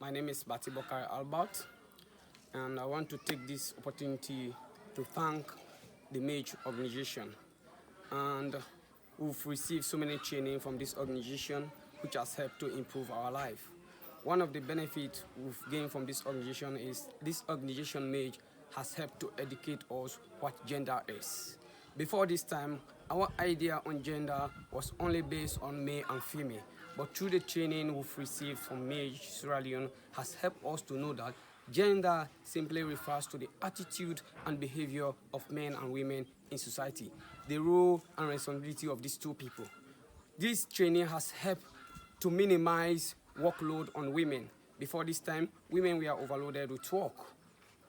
My name is Battie Bockarie, and I want to take this opportunity to thank the MAGE organization. And we've received so many training from this organization, which has helped to improve our life. One of the benefits we've gained from this organization is this organization, MAGE, has helped to educate us what gender is. Before this time, our idea on gender was only based on male and female, but through the training we've received from MAGE Sierra Leone has helped us to know that gender simply refers to the attitude and behavior of men and women in society, the role and responsibility of these two people. This training has helped to minimize workload on women. Before this time, women were overloaded with work.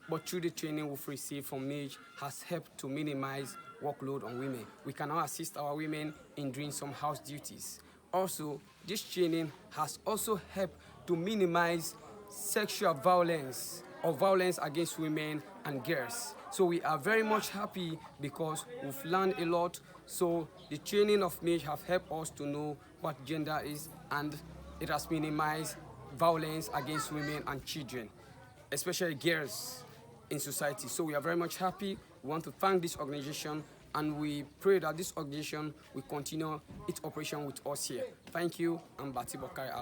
But through the training we've received from MAGE has helped to minimize workload on women. We can now assist our women in doing some house duties. Also, this training has also helped to minimize sexual violence or violence against women and girls. So we are very much happy because we've learned a lot. So the training of MAGE have helped us to know what gender is, and it has minimized violence against women and children, especially girls in society. So we are very much happy. We want to thank this organization, and we pray that this organization will continue its operation with us here. Thank you. I'm Battie Bockarie.